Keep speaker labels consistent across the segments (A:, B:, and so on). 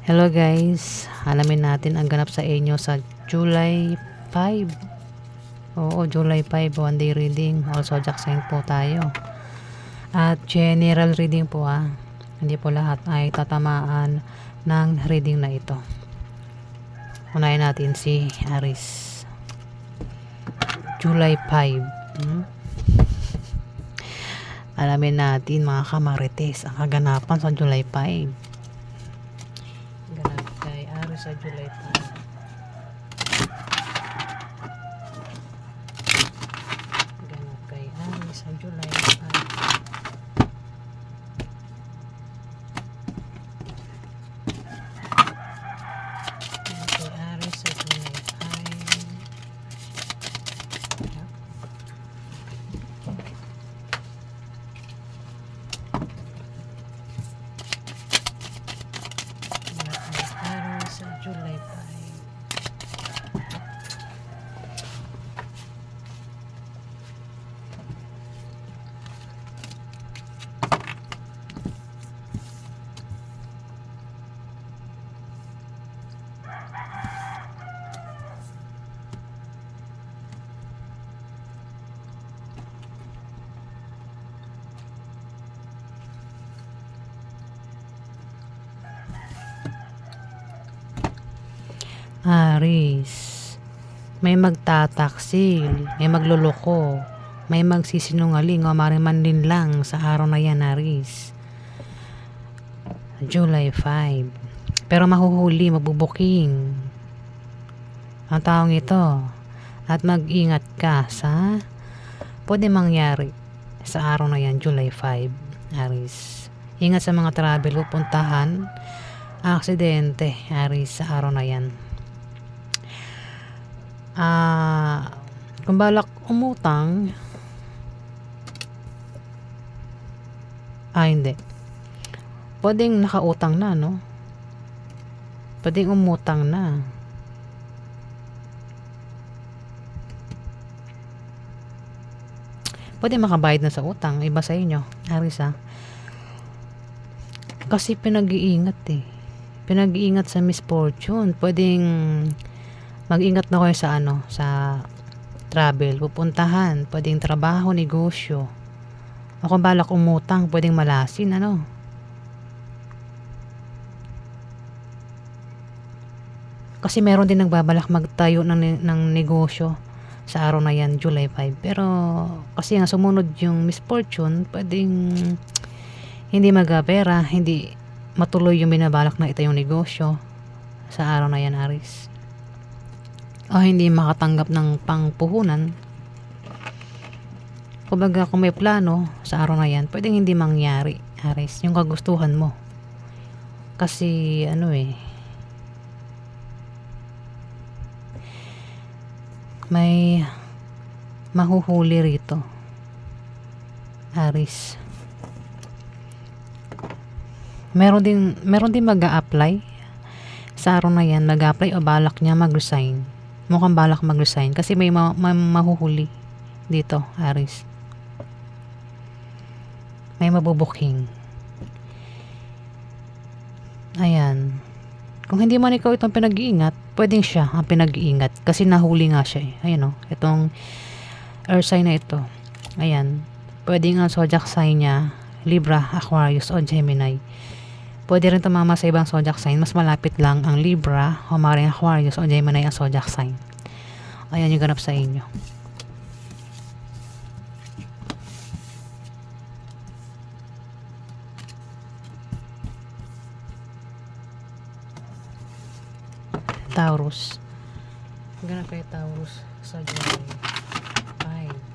A: Hello guys, alamin natin ang ganap sa inyo sa July 5. Oo, July 5, one day reading. All zodiac sign po tayo. At general reading po Hindi po lahat ay tatamaan ng reading na ito. Unahin natin si Aries. July 5. Alamin natin mga kamarites ang kaganapan sa July 5. Ganap kay Aries sa July 5. Ganap kay Aries sa July 5. Ganap kay Aries sa July 5. Ganap kay Aries sa July 5. Aries, may magtataksil, may magluloko, may magsisinungaling o mariman din lang sa araw na yan, Aries. July 5. Pero mahuhuli, magbubuking ang taong ito. At mag-ingat ka sa pwede mangyari sa araw na yan, July 5, Aries. Ingat sa mga travel, pupuntahan, aksidente, Aries, sa araw na yan. Kung balak umutang, hindi. Pwedeng nakautang na, no? Pwedeng umutang na. Pwede makabayad na sa utang. Iba sa inyo, Aries Kasi pinag-iingat Pinag-iingat sa misfortune. Pwedeng mag-ingat na kayo sa travel, pupuntahan, pwedeng trabaho, negosyo. O kung balak umutang, pwedeng malasin, Kasi meron din nagbabalak magtayo ng negosyo sa araw na yan, July 5. Pero kasi nga sumunod yung misfortune, pwedeng hindi magapera, hindi matuloy yung binabalak na itayong negosyo sa araw na yan, Aries. O hindi makatanggap ng pangpuhunan. Kumbaga kung may plano sa araw na yan, pwedeng hindi mangyari, Aries, yung kagustuhan mo. Kasi may mahuhuli rito, Aries. Meron din mag-a-apply sa araw na yan, mag-a-apply o balak niya mag-resign. Mukhang balak mag-resign kasi may mahuhuli dito, Aries. May mabubuking. Ayan. Kung hindi man ikaw itong pinag-iingat, pwedeng siya ang pinag-iingat kasi nahuli nga siya Ayan itong earth sign na ito. Ayan. Pwedeng ang zodiac sign niya, Libra, Aquarius o Gemini. Pwede rin tumama sa ibang zodiac sign. Mas malapit lang ang Libra o maaaring Aquarius o Gemini ang zodiac sign. Ayan yung ganap sa inyo. Taurus. Ganap kay Taurus sa July 5.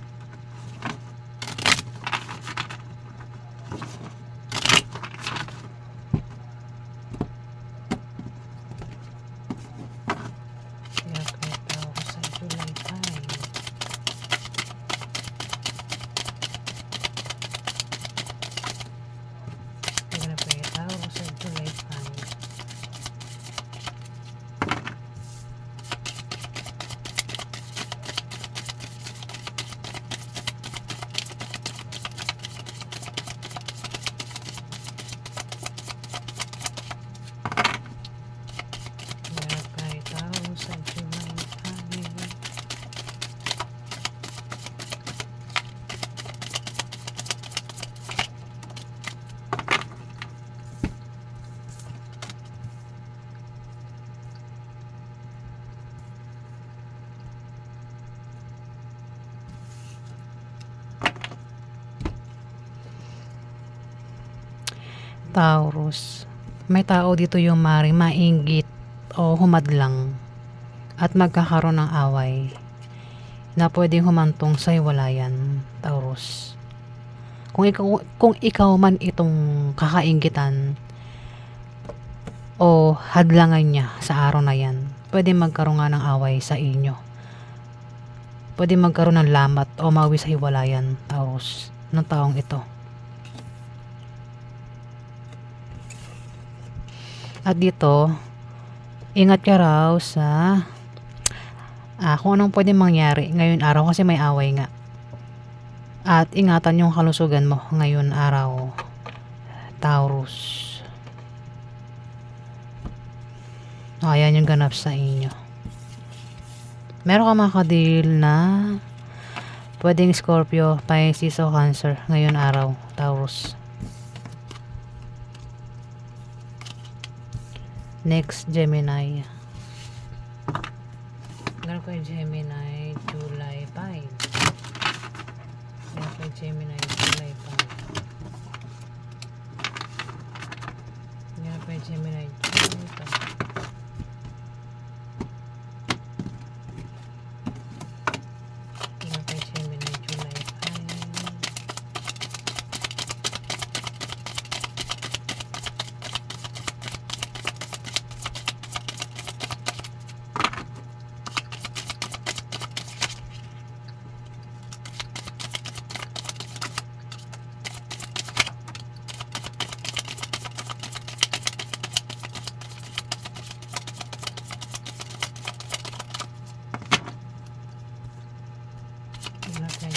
A: Taurus. May tao dito yung mainggit o humadlang at magkakaroon ng away na pwedeng humantong sa hiwalayan, Taurus. Kung ikaw man itong kakainggitan o hadlangan niya sa araw na yan, pwede magkaroon nga ng away sa inyo. Pwede magkaroon ng lamat o mawi sa hiwalayan, Taurus, ng taong ito. At dito, ingat ka raw sa kung anong pwede mangyari ngayon araw kasi may away nga. At ingatan yung kalusugan mo ngayon araw, Taurus. Ayan yung ganap sa inyo. Meron ka makadil na pwedeng Scorpio, Pisces o Cancer ngayon araw, Taurus. Next, Gemini. Meron ko yung Gemini, July 5. Meron ko yung Gemini, July 5. Meron ko yung Gemini, July 5. Meron ko yung Gemini, July 5. Gemini, July 5.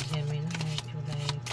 A: Gemini, July 5.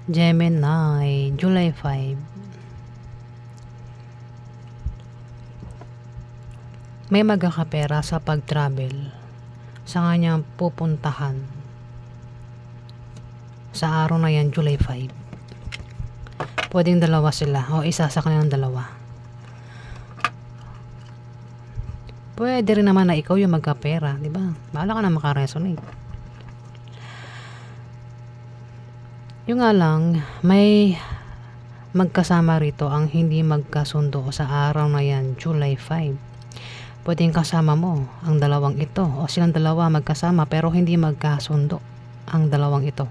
A: Gemini, July 5. May magkakapera sa pag-travel sa kanyang pupuntahan sa araw na yan, July 5. Pwedeng dalawa sila o isa sa kanilang dalawa. Pwede rin naman na ikaw yung magkapera, di ba? Bahala ka na makaresonate. Yung nga lang, may magkasama rito ang hindi magkasundo sa araw na yan, July 5. Pwedeng kasama mo ang dalawang ito o silang dalawa magkasama pero hindi magkasundo ang dalawang ito.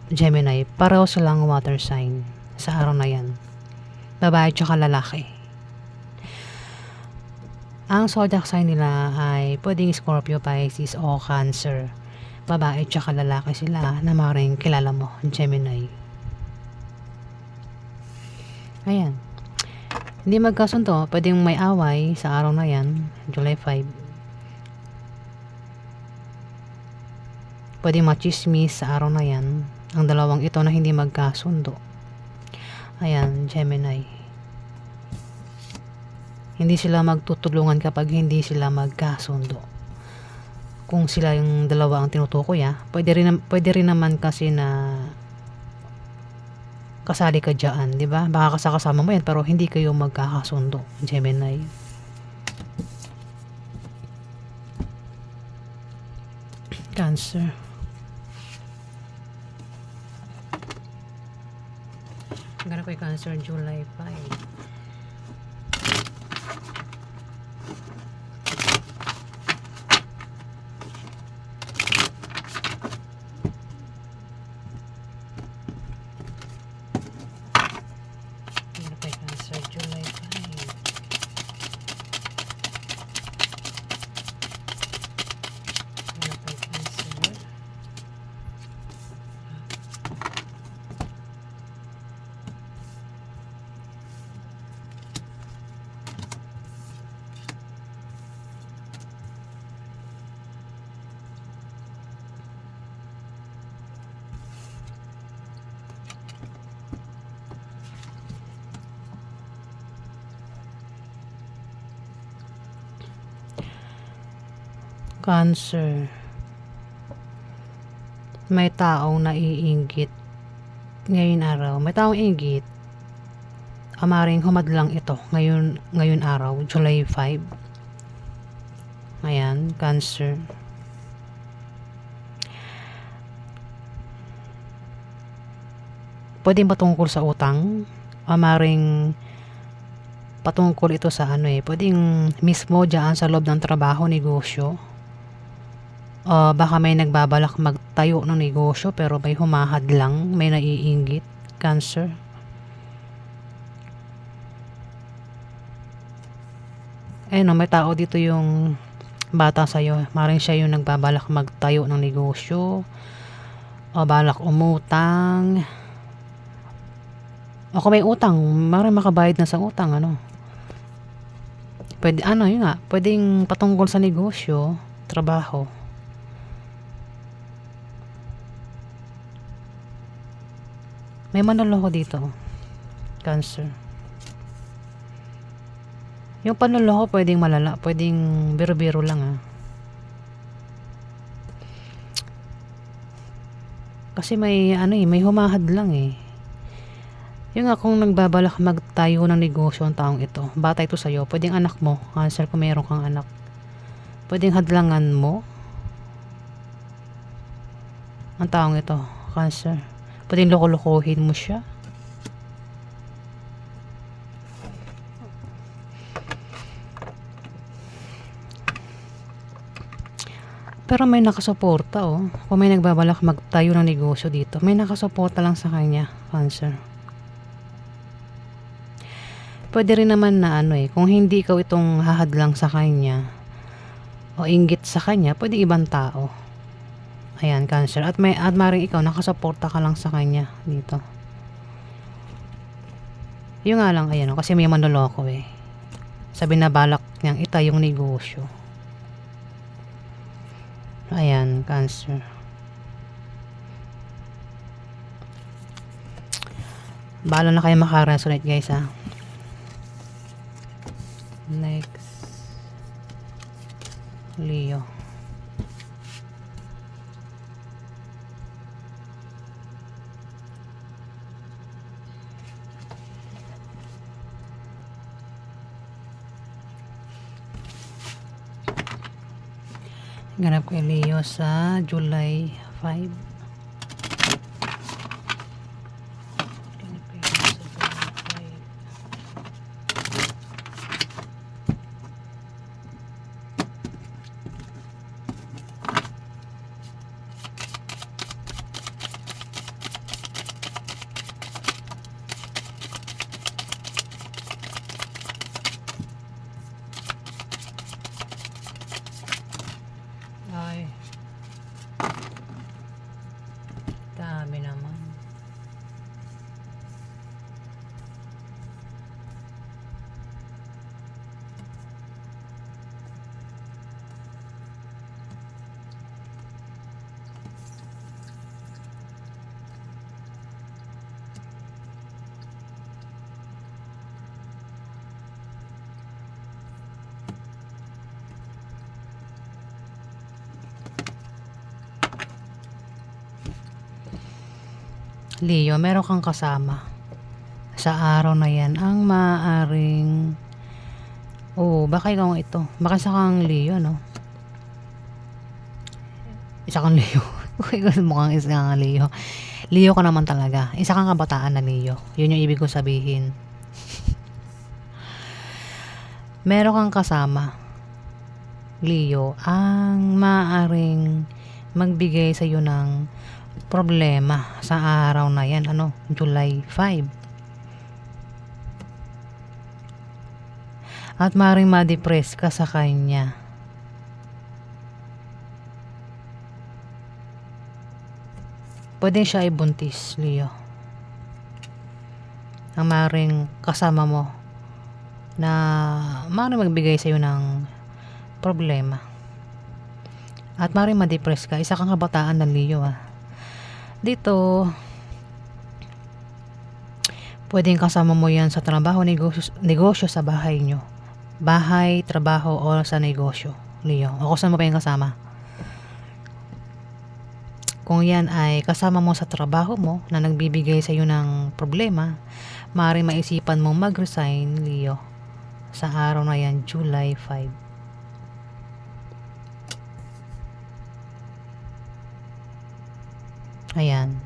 A: Gemini, pareho silang water sign sa araw na yan. Babae tsaka lalaki. Ang zodiac sign nila ay pwedeng Scorpio, Pisces o Cancer. Babae tsaka lalaki sila na maaaring kilala mo, Gemini. Ayan. Hindi magkasundo, pwedeng may away sa araw na yan, July 5. Pwedeng machismis sa araw na yan, ang dalawang ito na hindi magkasundo. Ayan, Gemini. Hindi sila magtutulungan kapag hindi sila magkasundo. Kung sila yung dalawa ang tinutukoy, pwede rin naman kasi na kasali ka dyan, di ba? Baka kasama mo yan pero hindi kayo magkakasundo, Gemini. Cancer. Ganun ko yung Cancer, July 5. July 5. Cancer. May taong naiinggit ngayon araw. May taong inggit. Maring humadlang ito ngayon araw, July 5. Ayan, Cancer. Pwedeng patungkol sa utang. Maring patungkol ito sa pwedeng mismo dyan sa loob ng trabaho, negosyo. Baka may nagbabalak magtayo ng negosyo pero may humahadlang, may naiinggit. Cancer. May tao dito yung bata sa'yo. Maring siya yung nagbabalak magtayo ng negosyo o balak umutang. O kung may utang, maring makabayad na sa utang, Pwede, yun nga, pwedeng patungkol sa negosyo, trabaho. May manloloko dito, Cancer. Yung panloloko pwedeng malala, pwedeng biro-biro lang, Kasi may may humahad lang, Yung nga kung nagbabalak magtayo ng negosyo ang taong ito, bata ito sa'yo, pwedeng anak mo, Cancer, kung meron kang anak. Pwedeng hadlangan mo ang taong ito, Cancer. Pwedeng loko-lokohin mo siya. Pero may nakasuporta, Kung may nagbabalak magtayo ng negosyo dito, may nakasuporta lang sa kanya, Cancer. Pwede rin naman na kung hindi ikaw itong hahadlang sa kanya o inggit sa kanya, pwede ibang tao. Ayan, Cancer. At maring ikaw nakasuporta ka lang sa kanya dito. Yung nga lang, kasi may manloloko, Sabi na balak niyang itayong negosyo. Ayan, Cancer. Bahala na kayo makaresonate, guys, Next, Leo. Ganap kay Leo sa July 5. Ganap kay Leo sa July 5. Ay, dami naman. Leo, meron kang kasama sa araw na yan ang maaaring baka ikaw ito, baka isa kang Leo, isa kang Leo. Mukhang isa kang Leo. Leo ka naman talaga, isa kang kabataan na Leo, yun yung ibig ko sabihin. Meron kang kasama, Leo, ang maaaring magbigay sa iyo ng problema sa araw na yan, July 5. At maaaring ma-depress ka sa kanya. Pwede siya ay buntis, Leo. Ang maaaring kasama mo na maaaring magbigay sa iyo ng problema. At maaaring ma-depress ka. Isa kang kabataan ng Leo, Dito, pwedeng kasama mo yan sa trabaho, negosyo sa bahay nyo. Bahay, trabaho, o sa negosyo. Leo. O kung saan mo pa yung kasama. Kung yan ay kasama mo sa trabaho mo na nagbibigay sa iyo ng problema, maaaring maisipan mong mag-resign, Leo, sa araw na yan, July 5. Ayan.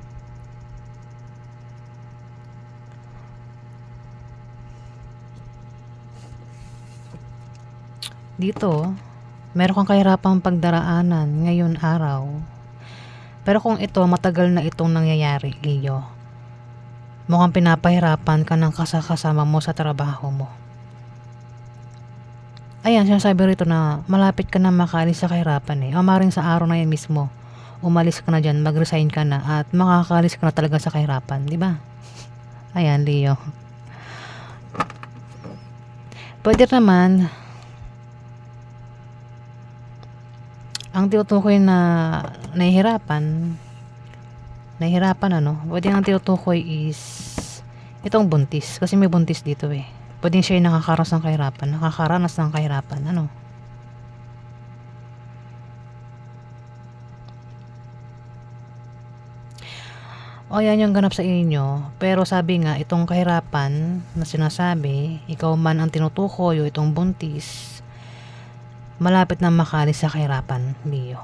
A: Dito, meron kang kahirapang pagdaraanan ngayon araw. Pero kung ito, matagal na itong nangyayari, Leo. Mukhang pinapahirapan ka ng kasama mo sa trabaho mo. Ayan, sinasabi rito na malapit ka na makaalis sa kahirapan eh. O maring sa araw na yan mismo, umalis ka na dyan, mag-resign ka na at makakaalis ka na talaga sa kahirapan, di ba? Ayan, Leo. Pwede naman, ang tinutukoy na nahihirapan ano, pwede ang tinutukoy is itong buntis, kasi may buntis dito eh. Pwede siya yung nakakaranas ng kahirapan, ano. O yan yung ganap sa inyo, pero sabi nga, itong kahirapan na sinasabi, ikaw man ang tinutukoy o itong buntis, malapit na makalis sa kahirapan, Leo.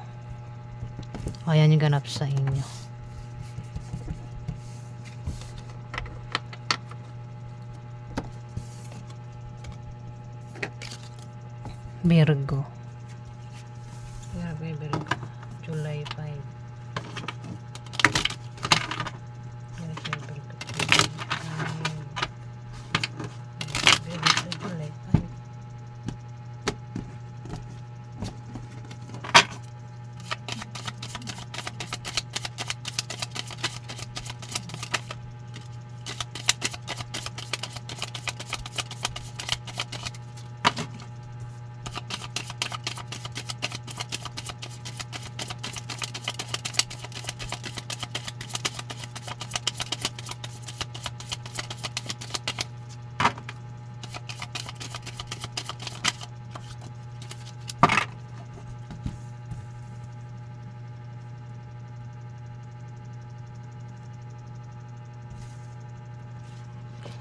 A: O yan yung ganap sa inyo. Virgo. Virgo. July 5.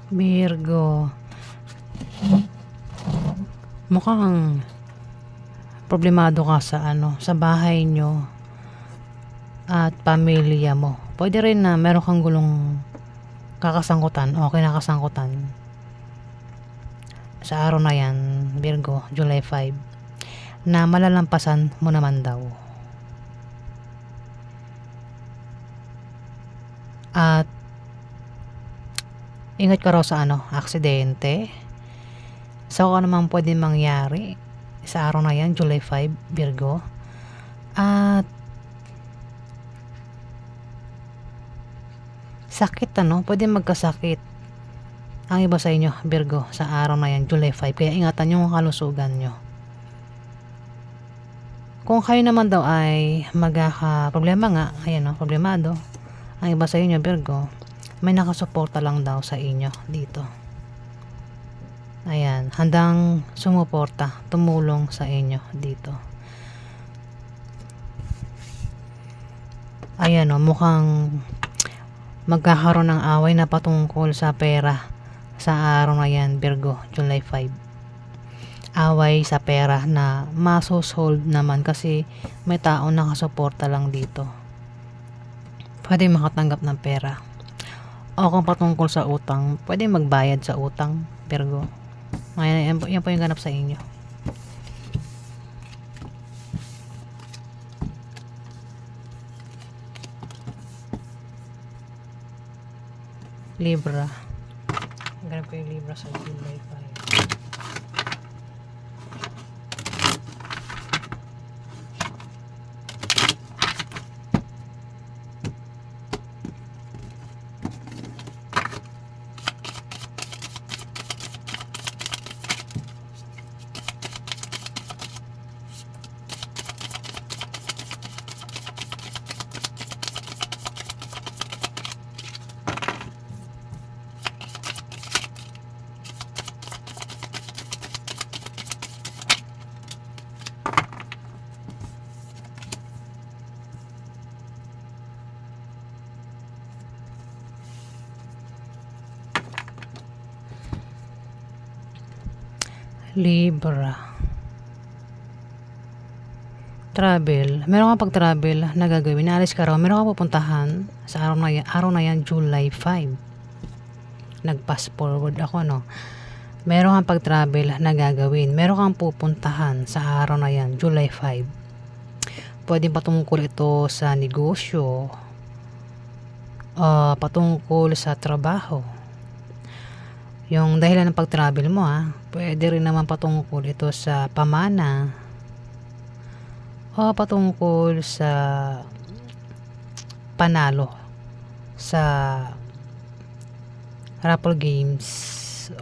A: Virgo. Mukhang problemado ka sa sa bahay nyo at pamilya mo. Pwede rin na meron kang gulong kakasangkutan o kinakasangkutan sa araw na yan, Virgo, July 5, na malalampasan mo naman daw. At ingat ka raw sa aksidente. So, ano naman pwede mangyari sa araw na yan, July 5, Virgo. At sakit, pwede magkasakit ang iba sa inyo, Virgo, sa araw na yan, July 5. Kaya ingatan yung kalusugan nyo. Kung kayo naman daw ay magkaka-problema nga, ayan problemado, ang iba sa inyo, Virgo, may nakasuporta lang daw sa inyo dito. Ayan, handang sumuporta, tumulong sa inyo dito. Ayan mukhang magkakaroon ng away na patungkol sa pera sa araw na yan, Virgo, July 5. Away sa pera na masosolve naman kasi may tao nakasuporta lang dito. Pwede makatanggap ng pera. O kung patungkol sa utang, pwede magbayad sa utang, Virgo. Ayan, yan po yung ganap sa inyo. Libra. Ganap ko yung Libra sa July 5. Libra. Travel. Meron kang pag-travel na gagawin. Naalis ka raw. Meron kang pupuntahan sa araw na yan, July 5. Nag-fast forward ako, no? Meron kang pag-travel na gagawin. Meron kang pupuntahan sa araw na yan, July 5. Pwede patungkol ito sa negosyo, patungkol sa trabaho. Yung dahilan ng pag-travel mo, pwede rin naman patungkol ito sa pamana, o patungkol sa panalo sa raffle games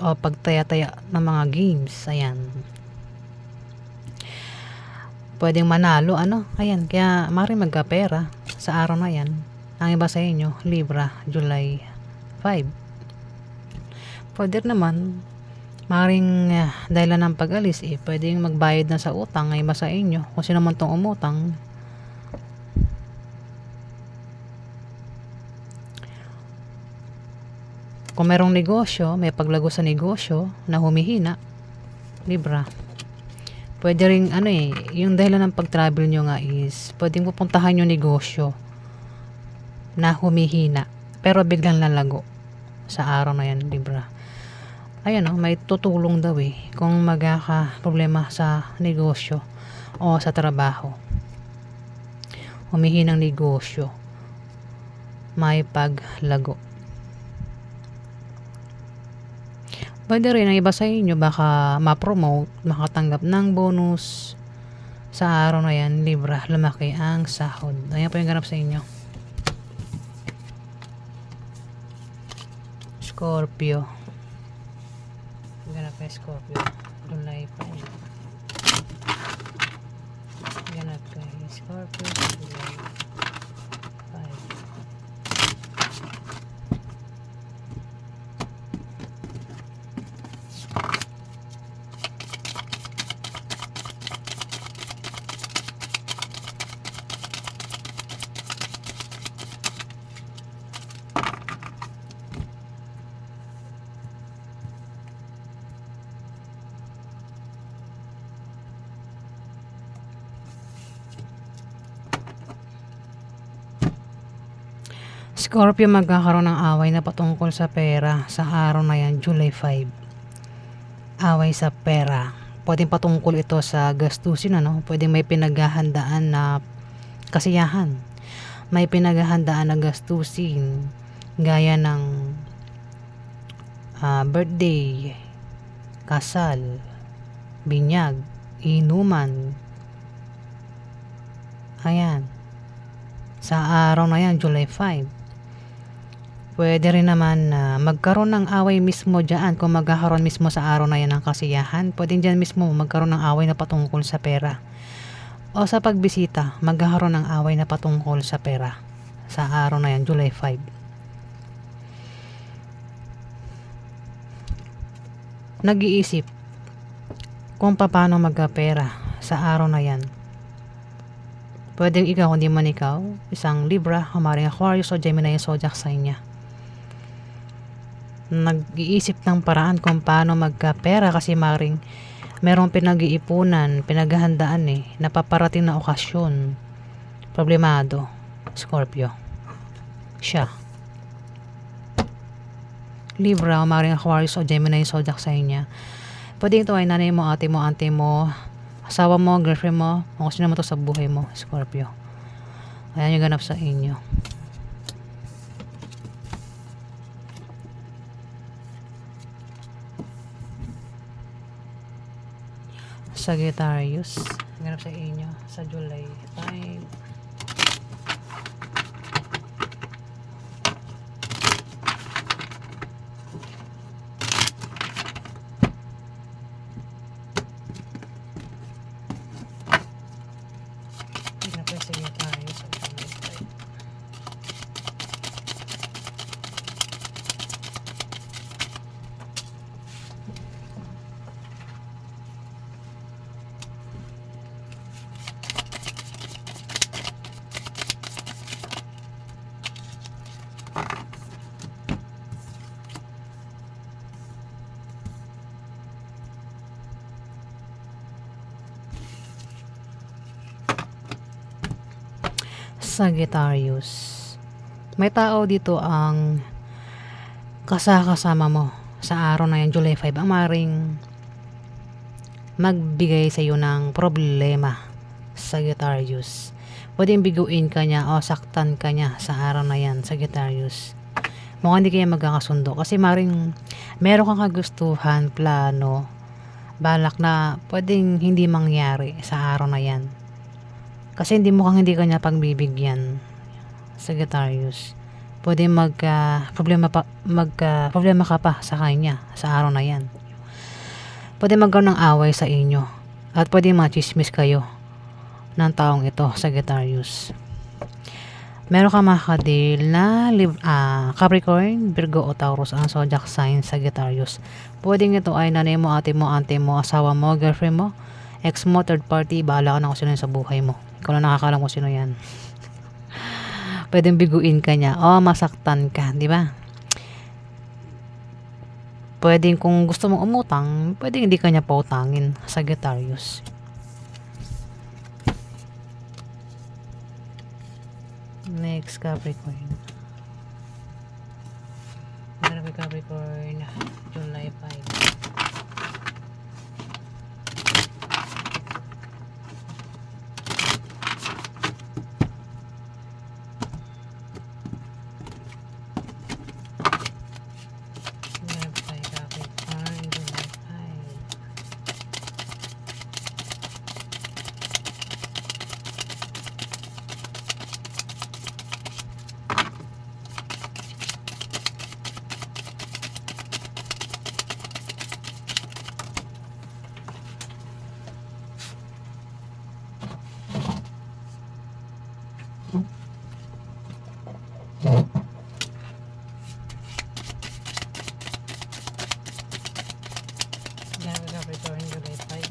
A: o pagtaya-taya ng mga games. Ayan, pwedeng manalo, ayan, kaya maaaring magkapera sa araw na yan. Ang iba sa inyo, Libra, July 5. Pwede naman maaaring dahilan ng pag-alis, pwedeng magbayad na sa utang. Ang iba sa inyo, kung sino man tong umutang. Kung merong negosyo, may paglago sa negosyo na humihina, Libra. Pwede ring yung dahilan ng pag-travel nyo nga is pwedeng pupuntahan yung negosyo na humihina pero biglang lalago sa araw na yan, Libra. Ayan, may tutulong daw kung magkaka problema sa negosyo o sa trabaho. Humihinang negosyo, may paglago. Pwede rin ang iba sa inyo baka ma-promote, makatanggap ng bonus sa araw na yan, Libra. Lumaki ang sahod. Ayan po yung ganap sa inyo. Scorpio. Ganap kay Scorpio, July 5. Ganap kay Scorpio, July 5. Scorpio, magkakaroon ng away na patungkol sa pera sa araw na yan, July 5. Away sa pera. Pwedeng patungkol ito sa gastusin, Pwedeng may pinaghahandaan na kasiyahan. May pinaghahandaan na gastusin gaya ng birthday, kasal, binyag, inuman. Ayan. Sa araw na yan, July 5. Pwede rin naman na magkaroon ng away mismo dyan. Kung magkakaroon mismo sa araw na yan ng kasiyahan, pwedeng dyan mismo magkaroon ng away na patungkol sa pera. O sa pagbisita, magkakaroon ng away na patungkol sa pera sa araw na yan, July 5. Nag-iisip kung paano magkapera sa araw na yan. Pwedeng ikaw, hindi man ikaw, isang Libra, maaaring Aquarius o Gemini, zodiac sign niya. Nag-iisip ng paraan kung paano magkapera kasi maring merong pinag-iipunan, pinaghahandaan na paparating na okasyon. Problemado, Scorpio. Siya. Libra, maring Aquarius o Gemini, zodiac sign niya. Pwede ito ay nanay mo, ate mo, auntie mo, asawa mo, girlfriend mo, kung sino mo to sa buhay mo, Scorpio. Ayan yung ganap sa inyo. Sagittarius, ganap sa inyo sa July 5. Ganap kay Sagittarius sa July 5. Sagittarius. May tao dito ang kasama mo sa araw na yan, July 5, ang maring magbigay sa iyo ng problema, Sagittarius. Pwedeng biguin ka niya o saktan ka niya sa araw na yan, Sagittarius. Mukhang hindi kayo magkakasundo kasi maring meron kang kagustuhan, plano, balak na pwedeng hindi mangyari sa araw na yan. Kasi mukhang hindi ka niya pagbibigyan, Sagittarius. Pwede problema ka pa sa kanya sa araw na yan. Pwede magkaroon ng away sa inyo at pwede machismis kayo ng taong ito, Sagittarius. Meron ka makakadil na Capricorn, Virgo o Taurus ang zodiac sign, Sagittarius. Pwedeng ito ay nanay mo, ate mo, auntie mo, asawa mo, girlfriend mo, ex mo, third party, bahala ka na kung sino yun sa buhay mo. Ikaw na nakakalam kung sino yan. Pwedeng biguin ka niya o masaktan ka, di ba? Pwedeng kung gusto mong umutang, pwedeng hindi ka niya pautangin, Sagittarius. Next, Capricorn. Capricorn, July 5. Capricorn, July 5.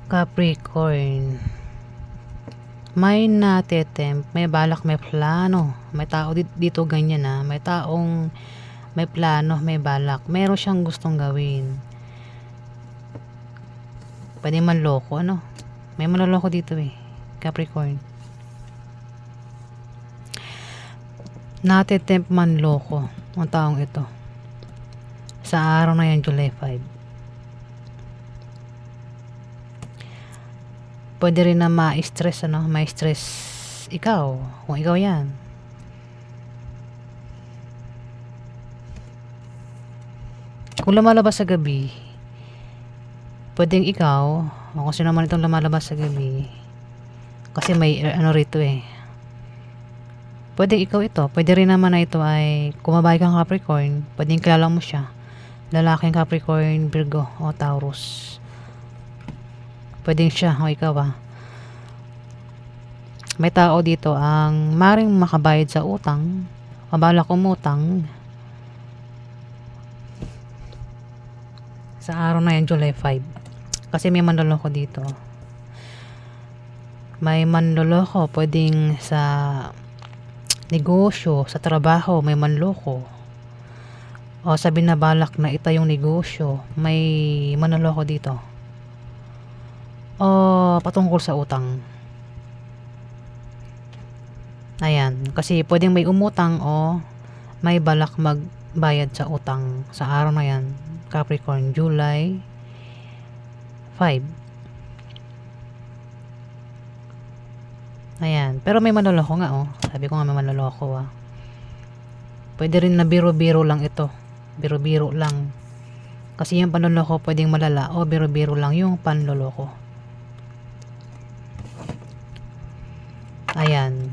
A: Capricorn, may natitempt, may balak, may plano. May tao dito ganyan na. May taong may plano, may balak. Meron siyang gustong gawin. Pwede manloko, ano? May manloloko dito eh. Capricorn. Natitempt manloko ang taong ito. Sa araw na yan, July 5. Pwede rin na ma-stress, ma-stress ikaw, kung ikaw yan. Kung lumalabas sa gabi, pwedeng ikaw, o kung sino man itong lumalabas sa gabi, kasi may rito eh. Pwedeng ikaw ito, pwede rin naman na ito ay, kung mabahay kang Capricorn, pwedeng kilala mo siya. Lalaking Capricorn, Virgo, o Taurus. Pwedeng siya o ikaw May tao dito ang maring makabayad sa utang, mabalak umutang sa araw na yan, July 5. Kasi may manloloko dito. May manloloko, pwedeng sa negosyo, sa trabaho, may manloko. O sa binabalak na ito yung negosyo, may manloloko dito. O patungkol sa utang. Ayan, kasi pwedeng may umutang o may balak magbayad sa utang sa araw na yan, Capricorn, July 5. Ayan, pero may manloloko nga sabi ko nga may manloloko Pwede rin na biro-biro lang ito, biro-biro lang. Kasi yung panloloko pwedeng malala o biro-biro lang yung panloloko. Ayan,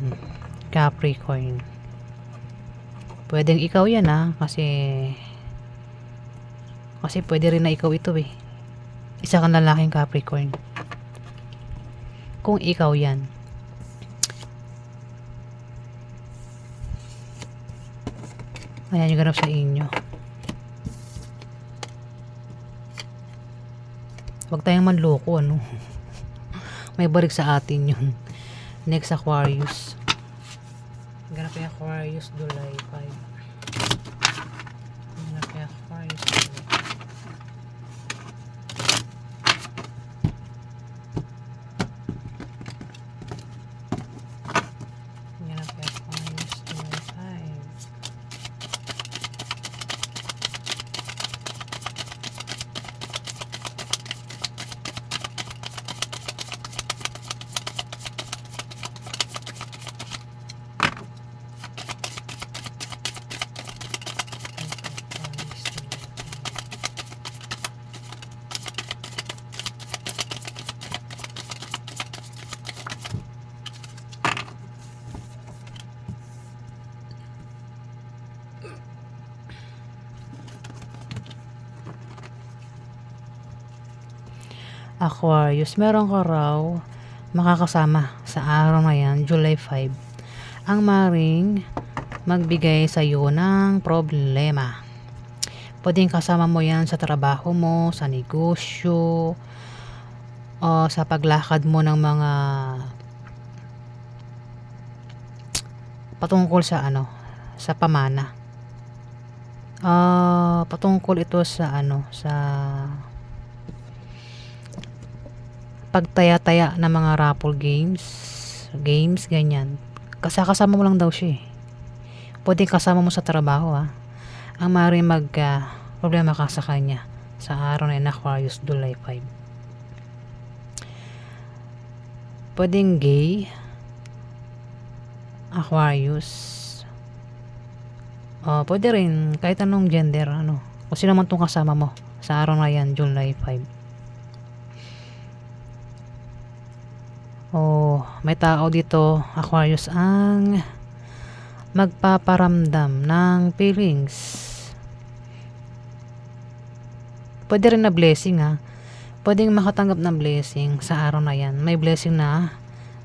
A: Capricorn. Pwedeng ikaw yan kasi pwede rin na ikaw ito eh. Isa kang lalaking Capricorn. Kung ikaw yan. Ayan yung ganap sa inyo. Huwag tayong manloko, ano. May balik sa atin yun. Next, Aquarius. Ganap yung Aquarius, July 5. Ganap yung Aquarius, July 5. Ganap yung Aquarius, July 5. Aquarius, meron ka raw makakasama sa araw na yan, July 5, ang maring magbigay sa iyo ng problema. Pwedeng kasama mo yan sa trabaho mo, sa negosyo, o sa paglakad mo ng mga patungkol sa sa pamana. Patungkol ito sa sa pagtaya-taya ng mga raffle games, ganyan. Kasama mo lang daw siya eh. Pwedeng kasama mo sa trabaho ang maaaring problema ka sa kanya sa araw na yun, Aquarius, July 5. Pwedeng gay, Aquarius. Pwede rin kahit anong gender, kung sino man tong kasama mo sa araw na yan, July 5. May tao dito, Aquarius, ang magpaparamdam ng feelings. Pwede rin na blessing Pwedeng makatanggap ng blessing sa araw na yan. May blessing na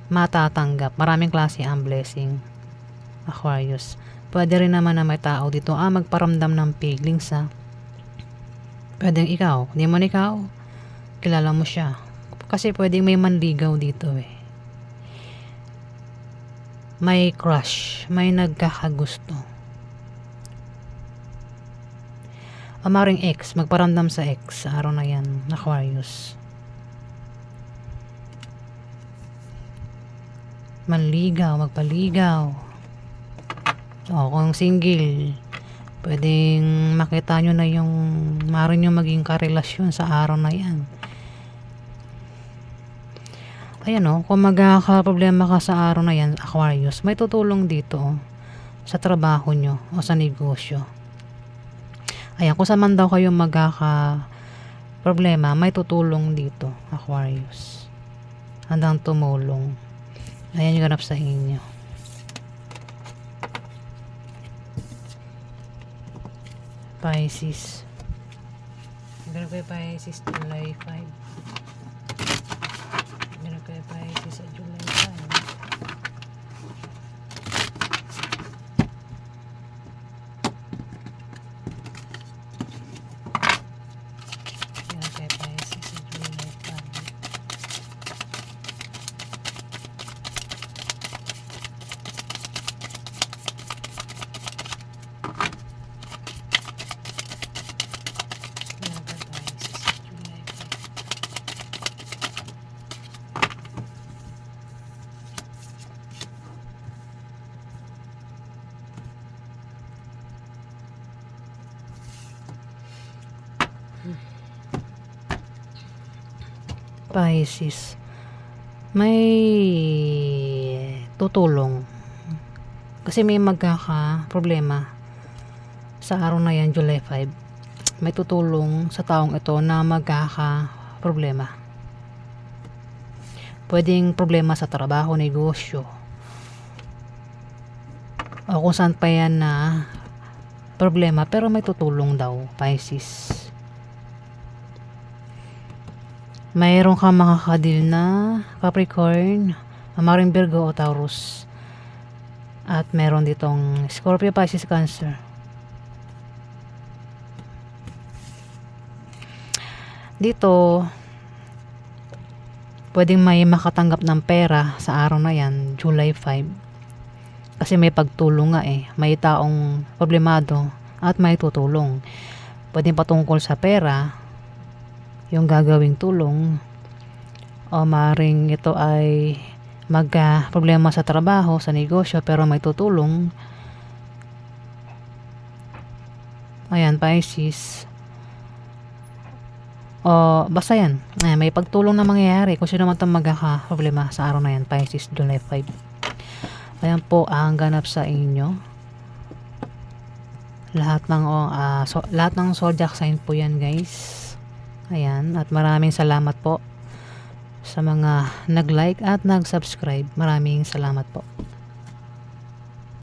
A: matatanggap. Maraming klase ang blessing, Aquarius. Pwede rin naman na may tao dito magparamdam ng feelings Pwedeng ikaw, hindi man ikaw, kilala mo siya. Kasi pwedeng may manligaw dito May crush, may nagkakagusto. Maring ex, magparamdam sa ex sa araw na yan, Aquarius. Manligaw, magpaligaw. Kung single, pwedeng makita nyo na yung maaaring nyo maging karelasyon sa araw na yan. Ayan kung magkakaproblema ka sa araw na yan, Aquarius, may tutulong dito sa trabaho nyo o sa negosyo. Ayan, kung saan man daw kayo magkakaproblema, may tutulong dito, Aquarius. Handang tumulong. Ayan yung ganap sa inyo. Pisces. Ganap kayo Pisces, July 5. Ganap kayo Pisces sa July 5. Ganap kayo Pisces sa July 5. Pisces, may tutulong kasi may magkaka-problema sa araw na yan, July 5. May tutulong sa taong ito na magkaka-problema. Pwedeng problema sa trabaho, negosyo, o kung saan pa yan na problema, pero may tutulong daw, Pisces. Mayroon kang makakadil na Capricorn, maring Virgo o Taurus. At meron ditong Scorpio, Pisces, Cancer. Dito, pwedeng may makatanggap ng pera sa araw na yan, July 5. Kasi may pagtulong nga eh. May taong problemado at may tutulong. Pwedeng patungkol sa pera, yung gagawing tulong, o maring ito ay problema sa trabaho, sa negosyo, pero may tutulong. Ayan, Pisces. O basta yan. Ayan, may pagtulong na mangyayari kung sino man itong magkaka-problema sa araw na yan, Pisces, July 5. Ayan po ang ganap sa inyo. Lahat ng zodiac sign po yan, guys. Ayan, at maraming salamat po sa mga nag-like at nag-subscribe. Maraming salamat po.